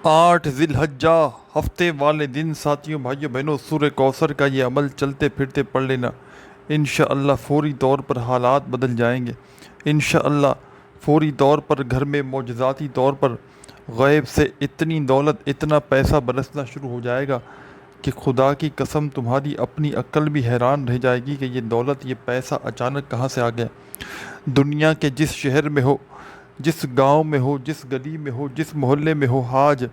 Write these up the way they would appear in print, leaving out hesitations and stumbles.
8 ذی الحجہ ہفتے والے دن ساتھیوں بھائیوں بہنوں سورہ کوثر کا یہ عمل چلتے پھرتے پڑھ لینا، انشاءاللہ فوری طور پر حالات بدل جائیں گے۔ انشاءاللہ فوری طور پر گھر میں معجزاتی طور پر غیب سے اتنی دولت اتنا پیسہ برسنا شروع ہو جائے گا کہ خدا کی قسم تمہاری اپنی عقل بھی حیران رہ جائے گی کہ یہ دولت یہ پیسہ اچانک کہاں سے آ گیا۔ دنیا کے جس شہر میں ہو، جس گاؤں میں ہو، جس گلی میں ہو، جس محلے میں ہو، آج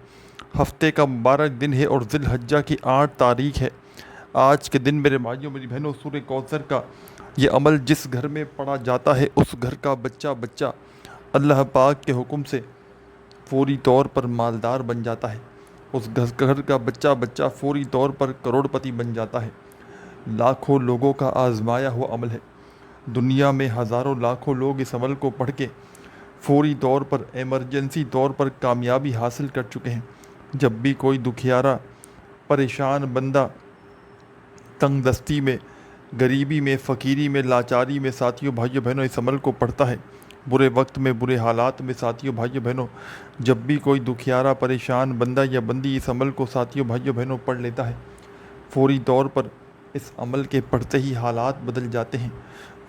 ہفتے کا مبارک دن ہے اور ذی الحجہ کی 8 تاریخ ہے۔ آج کے دن میرے بھائیوں میری بہنوں سورہ کوثر کا یہ عمل جس گھر میں پڑھا جاتا ہے اس گھر کا بچہ اللہ پاک کے حکم سے فوری طور پر مالدار بن جاتا ہے۔ اس گھر کا بچہ فوری طور پر کروڑ پتی بن جاتا ہے۔ لاکھوں لوگوں کا آزمایا ہوا عمل ہے۔ دنیا میں ہزاروں لاکھوں لوگ اس عمل کو پڑھ کے فوری طور پر ایمرجنسی طور پر کامیابی حاصل کر چکے ہیں۔ جب بھی کوئی دکھیارا پریشان بندہ تنگ دستی میں، غریبی میں، فقیری میں، لاچاری میں ساتھیوں بھائیوں بہنوں اس عمل کو پڑھتا ہے، برے وقت میں برے حالات میں ساتھیوں بھائیوں بہنوں جب بھی کوئی دکھیارا پریشان بندہ یا بندی اس عمل کو ساتھیوں بھائیوں بہنوں پڑھ لیتا ہے، فوری طور پر اس عمل کے پڑھتے ہی حالات بدل جاتے ہیں۔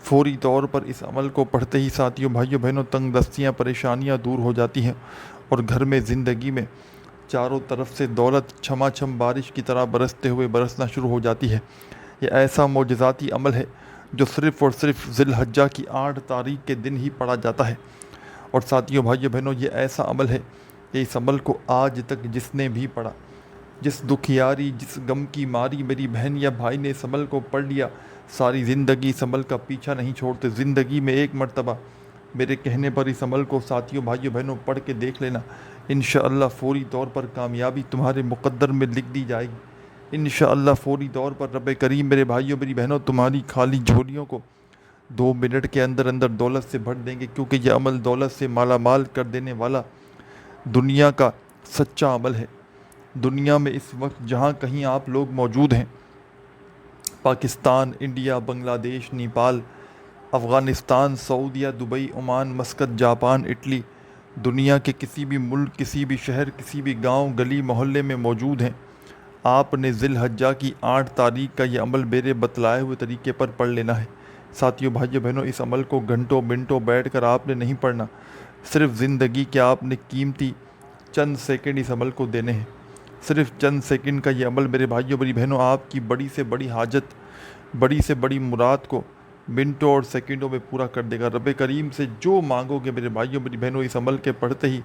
فوری طور پر اس عمل کو پڑھتے ہی ساتھیوں بھائیوں بہنوں تنگ دستیاں پریشانیاں دور ہو جاتی ہیں اور گھر میں زندگی میں چاروں طرف سے دولت چھما چھم بارش کی طرح برستے ہوئے برسنا شروع ہو جاتی ہے۔ یہ ایسا معجزاتی عمل ہے جو صرف اور صرف ذی الحجہ کی 8 تاریخ کے دن ہی پڑھا جاتا ہے۔ اور ساتھیوں بھائیوں بہنوں یہ ایسا عمل ہے کہ اس عمل کو آج تک جس نے بھی پڑھا، جس دکھیاری جس غم کی ماری میری بہن یا بھائی نے اس عمل کو پڑھ لیا، ساری زندگی اس عمل کا پیچھا نہیں چھوڑتے۔ زندگی میں ایک مرتبہ میرے کہنے پر اس عمل کو ساتھیوں بھائیوں بہنوں پڑھ کے دیکھ لینا، انشاءاللہ فوری طور پر کامیابی تمہارے مقدر میں لکھ دی جائے گی۔ انشاءاللہ فوری طور پر رب کریم میرے بھائیوں میری بہنوں تمہاری خالی جھولیوں کو 2 منٹ کے اندر اندر دولت سے بھر دیں گے، کیونکہ یہ عمل دولت سے مالا مال کر دینے والا دنیا کا سچا عمل ہے۔ دنیا میں اس وقت جہاں کہیں آپ لوگ موجود ہیں، پاکستان، انڈیا، بنگلہ دیش، نیپال، افغانستان، سعودیہ، Dubai, Oman, Muscat, Japan, Italy, دنیا کے کسی بھی ملک، کسی بھی شہر، کسی بھی گاؤں گلی محلے میں موجود ہیں، آپ نے ذی الحجہ کی 8 تاریخ کا یہ عمل میرے بتلائے ہوئے طریقے پر پڑھ لینا ہے۔ ساتھیوں بھائیوں بہنوں اس عمل کو گھنٹوں منٹوں بیٹھ کر آپ نے نہیں پڑھنا، صرف زندگی کے آپ نے قیمتی چند سیکنڈ اس عمل کو دینے ہیں۔ صرف چند سیکنڈ کا یہ عمل میرے بھائیوں میری بہنوں آپ کی بڑی سے بڑی حاجت، بڑی سے بڑی مراد کو منٹوں اور سیکنڈوں میں پورا کر دے گا۔ رب کریم سے جو مانگو گے میرے بھائیوں میری بہنوں اس عمل کے پڑھتے ہی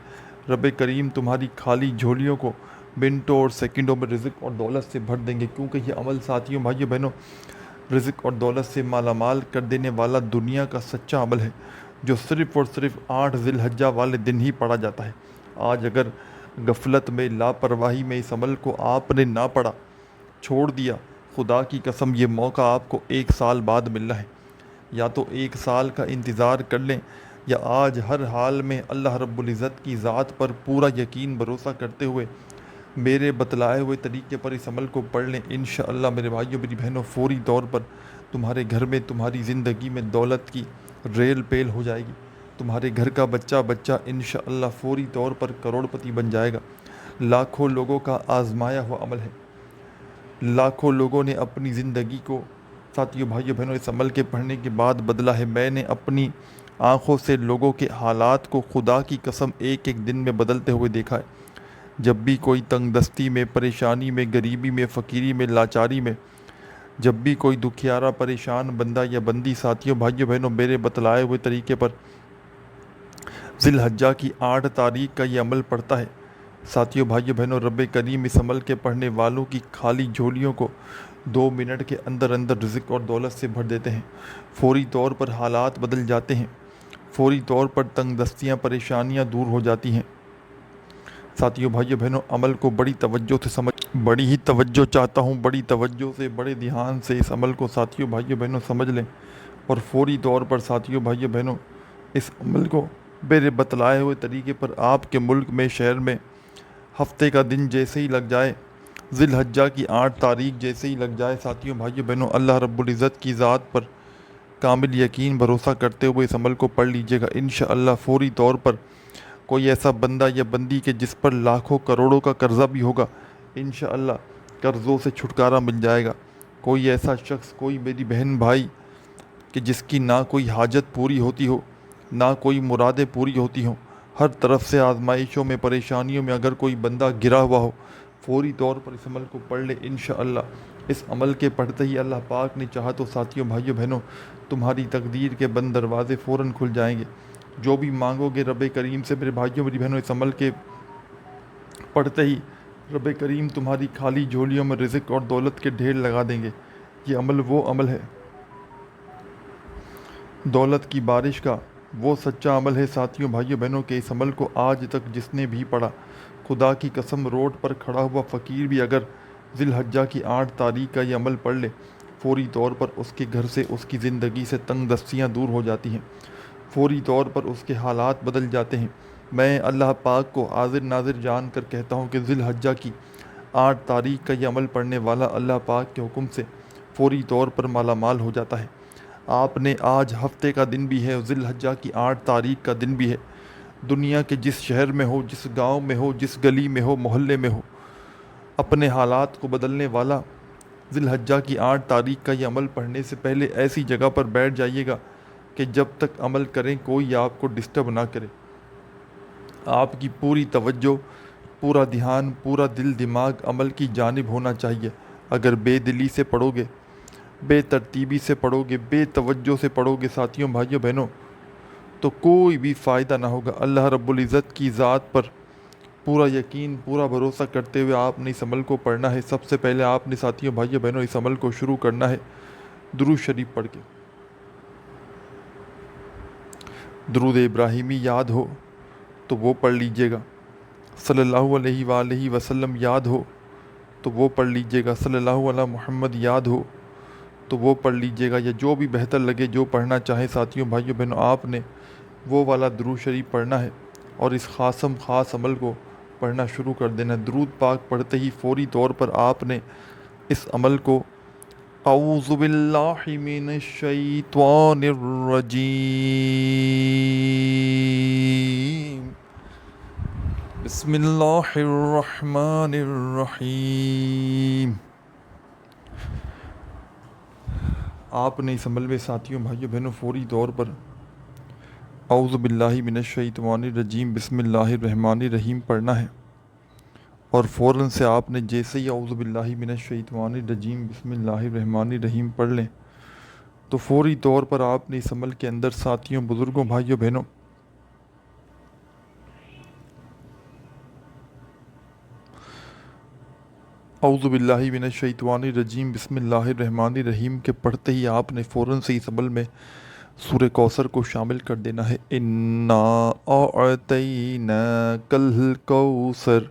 رب کریم تمہاری خالی جھولیوں کو منٹوں اور سیکنڈوں میں رزق اور دولت سے بھر دیں گے، کیونکہ یہ عمل ساتھیوں بھائیوں بہنوں رزق اور دولت سے مالا مال کر دینے والا دنیا کا سچا عمل ہے، جو صرف اور صرف 8 ذی الحجہ والے دن ہی پڑھا جاتا ہے۔ آج اگر غفلت میں، لاپرواہی میں اس عمل کو آپ نے نہ پڑھا، چھوڑ دیا، خدا کی قسم یہ موقع آپ کو 1 سال بعد ملنا ہے۔ یا تو 1 سال کا انتظار کر لیں، یا آج ہر حال میں اللہ رب العزت کی ذات پر پورا یقین بھروسہ کرتے ہوئے میرے بتلائے ہوئے طریقے پر اس عمل کو پڑھ لیں۔ انشاءاللہ میرے بھائیوں میری بہنوں فوری طور پر تمہارے گھر میں، تمہاری زندگی میں دولت کی ریل پیل ہو جائے گی۔ تمہارے گھر کا بچہ انشاءاللہ فوری طور پر کروڑ پتی بن جائے گا۔ لاکھوں لوگوں کا آزمایا ہوا عمل ہے۔ لاکھوں لوگوں نے اپنی زندگی کو ساتھیوں بھائیوں بہنوں اس عمل کے پڑھنے کے بعد بدلا ہے۔ میں نے اپنی آنکھوں سے لوگوں کے حالات کو خدا کی قسم ایک ایک دن میں بدلتے ہوئے دیکھا ہے۔ جب بھی کوئی تنگ دستی میں، پریشانی میں، غریبی میں، فقیری میں، لاچاری میں، جب بھی کوئی دکھیارا پریشان بندہ یا بندی ساتھیوں بھائیوں بہنوں میرے بتلائے ہوئے طریقے پر ذی الحجہ کی 8 تاریخ کا یہ عمل پڑھتا ہے، ساتھیوں بھائیوں بہنوں رب کریم اس عمل کے پڑھنے والوں کی خالی جھولیوں کو 2 منٹ کے اندر اندر رزق اور دولت سے بھر دیتے ہیں۔ فوری طور پر حالات بدل جاتے ہیں، فوری طور پر تنگ دستیاں پریشانیاں دور ہو جاتی ہیں۔ ساتھیوں بھائیوں بہنوں عمل کو بڑی توجہ سے بڑی ہی توجہ چاہتا ہوں، بڑی توجہ سے، بڑے دھیان سے اس عمل کو ساتھیوں بھائیوں بہنوں سمجھ لیں، اور فوری طور پر ساتھیوں بھائیوں بہنوں اس عمل کو میرے بتلائے ہوئے طریقے پر آپ کے ملک میں، شہر میں ہفتے کا دن جیسے ہی لگ جائے، ذی الحجہ کی 8 تاریخ جیسے ہی لگ جائے، ساتھیوں بھائیوں بہنوں اللہ رب العزت کی ذات پر کامل یقین بھروسہ کرتے ہوئے اس عمل کو پڑھ لیجئے گا۔ انشاءاللہ فوری طور پر کوئی ایسا بندہ یا بندی کہ جس پر لاکھوں کروڑوں کا قرضہ بھی ہوگا، انشاءاللہ قرضوں سے چھٹکارا مل جائے گا۔ کوئی ایسا شخص، کوئی میری بہن بھائی کہ جس کی نہ کوئی حاجت پوری ہوتی ہو، نہ کوئی مرادیں پوری ہوتی ہوں، ہر طرف سے آزمائشوں میں، پریشانیوں میں اگر کوئی بندہ گرا ہوا ہو، فوری طور پر اس عمل کو پڑھ لے۔ انشاءاللہ اس عمل کے پڑھتے ہی اللہ پاک نے چاہا تو ساتھیوں، بھائیوں، بہنوں، تمہاری تقدیر کے بند دروازے فوراً کھل جائیں گے۔ جو بھی مانگو گے رب کریم سے، میرے بھائیوں میری بہنوں، اس عمل کے پڑھتے ہی رب کریم تمہاری خالی جھولیوں میں رزق اور دولت کے ڈھیر لگا دیں گے۔ یہ عمل وہ عمل ہے، دولت کی بارش کا وہ سچا عمل ہے ساتھیوں، بھائیوں، بہنوں، کہ اس عمل کو آج تک جس نے بھی پڑھا، خدا کی قسم روڈ پر کھڑا ہوا فقیر بھی اگر ذی الحجہ کی 8 تاریخ کا یہ عمل پڑھ لے، فوری طور پر اس کے گھر سے، اس کی زندگی سے تنگ دستیاں دور ہو جاتی ہیں، فوری طور پر اس کے حالات بدل جاتے ہیں۔ میں اللہ پاک کو حاضر ناظر جان کر کہتا ہوں کہ ذی الحجہ کی 8 تاریخ کا یہ عمل پڑھنے والا اللہ پاک کے حکم سے فوری طور پر مالا مال ہو جاتا ہے۔ آپ نے آج ہفتے کا دن بھی ہے، ذی الحجہ کی 8 تاریخ کا دن بھی ہے، دنیا کے جس شہر میں ہو، جس گاؤں میں ہو، جس گلی میں ہو، محلے میں ہو، اپنے حالات کو بدلنے والا ذی الحجہ کی 8 تاریخ کا یہ عمل پڑھنے سے پہلے ایسی جگہ پر بیٹھ جائیے گا کہ جب تک عمل کریں کوئی آپ کو ڈسٹرب نہ کرے۔ آپ کی پوری توجہ، پورا دھیان، پورا دل دماغ عمل کی جانب ہونا چاہیے۔ اگر بے دلی سے پڑھو گے، بے ترتیبی سے پڑھو گے، بے توجہ سے پڑھو گے ساتھیوں، بھائیوں، بہنوں، تو کوئی بھی فائدہ نہ ہوگا۔ اللہ رب العزت کی ذات پر پورا یقین، پورا بھروسہ کرتے ہوئے آپ نے اس عمل کو پڑھنا ہے۔ سب سے پہلے آپ نے ساتھیوں، بھائیوں، بہنوں، اس عمل کو شروع کرنا ہے درود شریف پڑھ کے۔ درود ابراہیمی یاد ہو تو وہ پڑھ لیجئے گا، صلی اللہ علیہ وآلہ وسلم یاد ہو تو وہ پڑھ لیجئے گا، صلی اللہ علیہ محمد یاد ہو تو وہ پڑھ لیجئے گا، یا جو بھی بہتر لگے، جو پڑھنا چاہیں ساتھیوں، بھائیوں، بہنوں، آپ نے وہ والا درود شریف پڑھنا ہے اور اس خاص عمل کو پڑھنا شروع کر دینا۔ درود پاک پڑھتے ہی فوری طور پر آپ نے اس عمل کو اعوذ باللہ من الشیطان الرجیم، بسم اللہ الرحمن الرحیم، آپ نے اس عمل میں ساتھیوں، بھائیوں، بہنوں، فوری طور پر اعوذ باللہ من الشیطان الرجیم بسم اللہ الرحمن الرحیم پڑھنا ہے، اور فوراً سے آپ نے جیسے ہی اعوذ باللہ من الشیطان الرجیم بسم اللہ الرحمن الرحیم پڑھ لیں تو فوری طور پر آپ نے اس عمل کے اندر ساتھیوں، بزرگوں، بھائیوں، بہنوں، اعوذ باللہ من الشیطان الرجیم بسم اللہ الرحمن الرحیم کے پڑھتے ہی آپ نے فوراً سے اس عمل میں سورہ کوثر کو شامل کر دینا ہے۔ انا اعطیناک الکوثر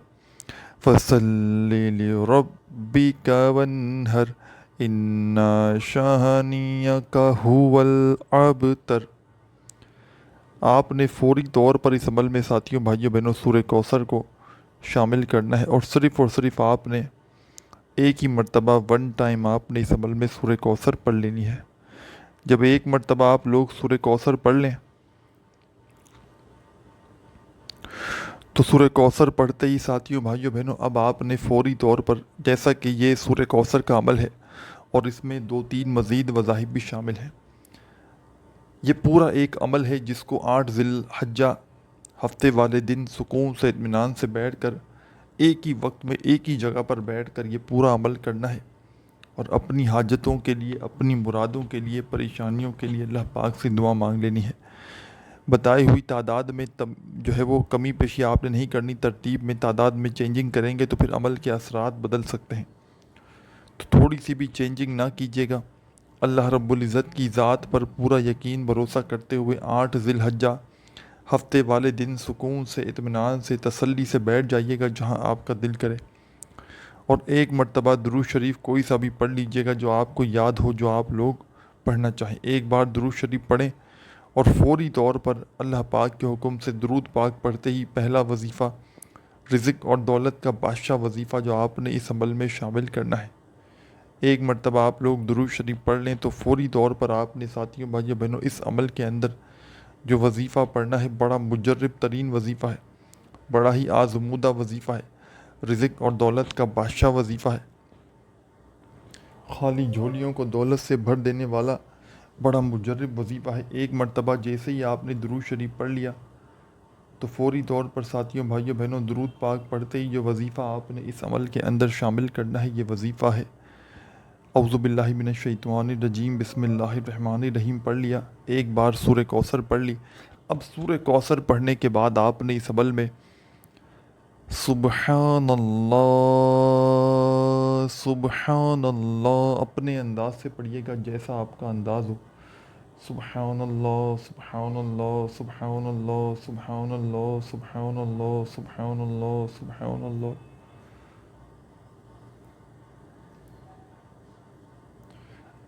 فصل لربک وانحر ان شانئک هو الابتر۔ آپ نے فوری طور پر اس عمل میں ساتھیوں، بھائیوں، بہنوں، سورہ کوثر کو شامل کرنا ہے، اور صرف آپ نے ایک ہی مرتبہ 1 ٹائم آپ نے اس عمل میں سورہ کوثر پڑھ لینی ہے۔ جب ایک مرتبہ آپ لوگ سورہ کوثر پڑھ لیں تو سورہ کوثر پڑھتے ہی ساتھیوں، بھائیوں، بہنوں، اب آپ نے فوری طور پر، جیسا کہ یہ سورہ کوثر کا عمل ہے اور اس میں 2-3 مزید وظائف بھی شامل ہیں، یہ پورا ایک عمل ہے جس کو 8 ذی الحجہ ہفتے والے دن سکون سے، اطمینان سے بیٹھ کر، ایک ہی وقت میں ایک ہی جگہ پر بیٹھ کر یہ پورا عمل کرنا ہے، اور اپنی حاجتوں کے لیے، اپنی مرادوں کے لیے، پریشانیوں کے لیے اللہ پاک سے دعا مانگ لینی ہے۔ بتائی ہوئی تعداد میں جو ہے وہ کمی پیشی آپ نے نہیں کرنی، ترتیب میں، تعداد میں چینجنگ کریں گے تو پھر عمل کے اثرات بدل سکتے ہیں، تو تھوڑی سی بھی چینجنگ نہ کیجیے گا۔ اللہ رب العزت کی ذات پر پورا یقین، بھروسہ کرتے ہوئے 8 ذی الحجہ ہفتے والے دن سکون سے، اطمینان سے، تسلی سے بیٹھ جائیے گا جہاں آپ کا دل کرے، اور ایک مرتبہ درود شریف کوئی سا بھی پڑھ لیجئے گا جو آپ کو یاد ہو، جو آپ لوگ پڑھنا چاہیں۔ ایک بار درود شریف پڑھیں اور فوری طور پر اللہ پاک کے حکم سے درود پاک پڑھتے ہی پہلا وظیفہ رزق اور دولت کا بادشاہ وظیفہ جو آپ نے اس عمل میں شامل کرنا ہے، ایک مرتبہ آپ لوگ درود شریف پڑھ لیں تو فوری طور پر آپ نے ساتھیوں، بھائیوں، بہنوں، اس عمل کے اندر جو وظیفہ پڑھنا ہے بڑا مجرب ترین وظیفہ ہے، بڑا ہی آزمودہ وظیفہ ہے، رزق اور دولت کا بادشاہ وظیفہ ہے، خالی جھولیوں کو دولت سے بھر دینے والا بڑا مجرب وظیفہ ہے۔ ایک مرتبہ جیسے ہی آپ نے درود شریف پڑھ لیا تو فوری طور پر ساتھیوں بھائیوں بہنوں درود پاک پڑھتے ہی جو وظیفہ آپ نے اس عمل کے اندر شامل کرنا ہے، یہ وظیفہ ہے اعوذ باللہ من الشیطان الرجیم بسم اللہ الرحمن الرحیم پڑھ لیا، ایک بار سورہ کوثر پڑھ لی۔ اب سورہ کوثر پڑھنے کے بعد آپ نے اس عمل میں سبحان اللہ سبحان اللہ اپنے انداز سے پڑھیے گا جیسا آپ کا انداز ہو۔ سبحان اللہ سبحان اللہ سبحان اللہ سبحان اللہ سبحان اللہ سبحان اللہ سبحان اللہ۔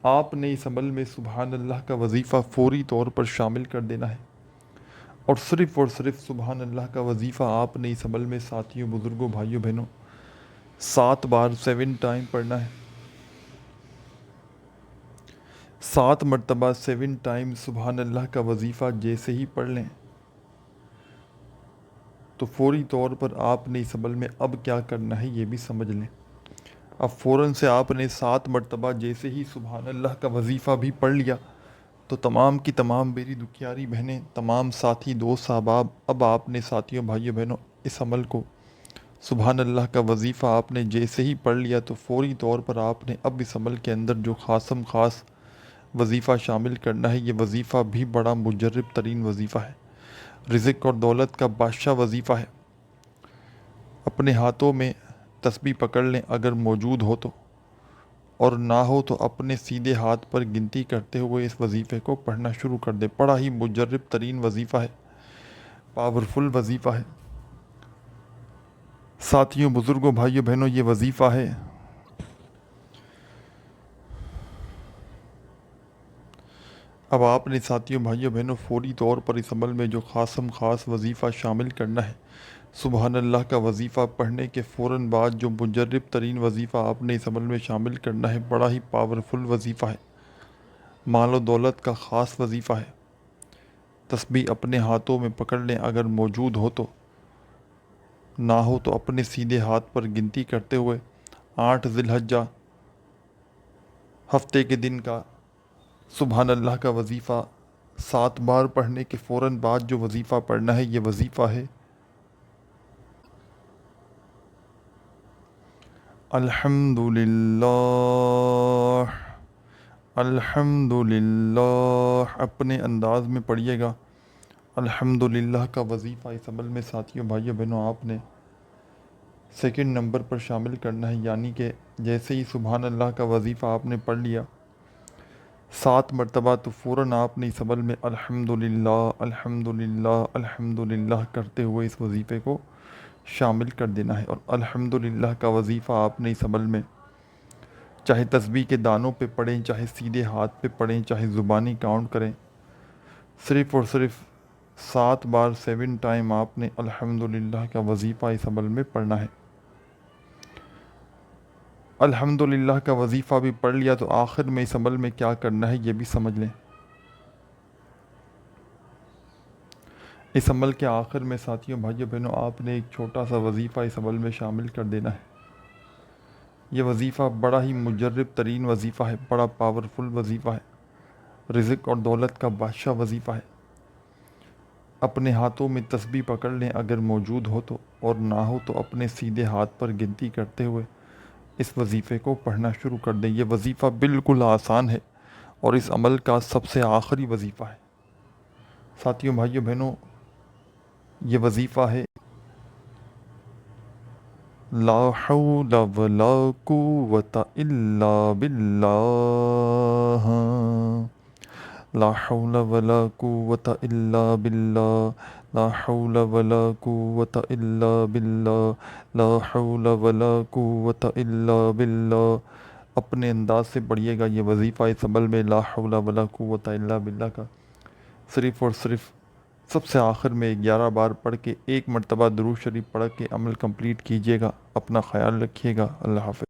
آپ نے اس عمل میں سبحان اللہ کا وظیفہ فوری طور پر شامل کر دینا ہے، اور صرف سبحان اللہ کا وظیفہ آپ نے اس عمل میں ساتھیوں بزرگوں بھائیوں بہنوں 7 بار 7 ٹائم پڑھنا ہے۔ 7 مرتبہ 7 ٹائم سبحان اللہ کا وظیفہ جیسے ہی پڑھ لیں تو فوری طور پر آپ نے اس عمل میں اب کیا کرنا ہے یہ بھی سمجھ لیں۔ اب فوراً سے آپ نے 7 مرتبہ جیسے ہی سبحان اللہ کا وظیفہ بھی پڑھ لیا تو تمام کی تمام میری دکھیاری بہنیں، تمام ساتھی دوست احباب، اب آپ نے ساتھیوں بھائیوں بہنوں اس عمل کو سبحان اللہ کا وظیفہ آپ نے جیسے ہی پڑھ لیا تو فوری طور پر آپ نے اب اس عمل کے اندر جو خاص وظیفہ شامل کرنا ہے، یہ وظیفہ بھی بڑا مجرب ترین وظیفہ ہے، رزق اور دولت کا بادشاہ وظیفہ ہے۔ اپنے ہاتھوں میں تسبیح پکڑ لیں اگر موجود ہو تو، اور نہ ہو تو اپنے سیدھے ہاتھ پر گنتی کرتے ہوئے اس وظیفے کو پڑھنا شروع کر دیں۔ بڑا ہی مجرب ترین وظیفہ ہے، پاورفل وظیفہ ہے۔ ساتھیوں بزرگوں بھائیوں بہنوں یہ وظیفہ ہے اب آپ نے ساتھیوں بھائیوں بہنوں فوری طور پر اس عمل میں جو خاص وظیفہ شامل کرنا ہے، سبحان اللہ کا وظیفہ پڑھنے کے فوراً بعد جو مجرب ترین وظیفہ آپ نے اس عمل میں شامل کرنا ہے، بڑا ہی پاورفل وظیفہ ہے، مال و دولت کا خاص وظیفہ ہے۔ تسبیح اپنے ہاتھوں میں پکڑ لیں اگر موجود ہو تو، نہ ہو تو اپنے سیدھے ہاتھ پر گنتی کرتے ہوئے 8 ذی الحجہ ہفتے کے دن کا سبحان اللہ کا وظیفہ 7 بار پڑھنے کے فوراً بعد جو وظیفہ پڑھنا ہے، یہ وظیفہ ہے الحمدللہ الحمدللہ۔ اپنے انداز میں پڑھیے گا الحمدللہ کا وظیفہ اس عمل میں ساتھیوں بھائیوں بہنوں آپ نے سیکنڈ نمبر پر شامل کرنا ہے، یعنی کہ جیسے ہی سبحان اللہ کا وظیفہ آپ نے پڑھ لیا 7 مرتبہ تو فوراً آپ نے اس عمل میں الحمدللہ الحمدللہ الحمدللہ کرتے ہوئے اس وظیفے کو شامل کر دینا ہے۔ اور الحمدللہ کا وظیفہ آپ نے اس عمل میں چاہے تسبیح کے دانوں پہ پڑھیں، چاہے سیدھے ہاتھ پہ پڑھیں، چاہے زبانی کاؤنٹ کریں، صرف 7 بار 7 ٹائم آپ نے الحمدللہ کا وظیفہ اس عمل میں پڑھنا ہے۔ الحمدللہ کا وظیفہ بھی پڑھ لیا تو آخر میں اس عمل میں کیا کرنا ہے یہ بھی سمجھ لیں۔ اس عمل کے آخر میں ساتھیوں بھائیوں بہنوں آپ نے ایک چھوٹا سا وظیفہ اس عمل میں شامل کر دینا ہے۔ یہ وظیفہ بڑا ہی مجرب ترین وظیفہ ہے، بڑا پاورفل وظیفہ ہے، رزق اور دولت کا بادشاہ وظیفہ ہے۔ اپنے ہاتھوں میں تسبیح پکڑ لیں اگر موجود ہو تو، اور نہ ہو تو اپنے سیدھے ہاتھ پر گنتی کرتے ہوئے اس وظیفے کو پڑھنا شروع کر دیں۔ یہ وظیفہ بالکل آسان ہے اور اس عمل کا سب سے آخری وظیفہ ہے۔ ساتھیوں بھائیوں بہنوں یہ وظیفہ ہے لا حول ولا قوت الا باللہ، لا حول ولا قوت الا باللہ، لا حول ولا قوت الا باللہ، لا حول ولا قوت الا باللہ۔ اپنے انداز سے پڑھیے گا یہ وظیفہ اس عمل میں لا حول ولا قوت الا باللہ کا صرف سب سے آخر میں 11 بار پڑھ کے 1 مرتبہ درود شریف پڑھ کے عمل کمپلیٹ کیجیے گا۔ اپنا خیال رکھیے گا۔ اللہ حافظ۔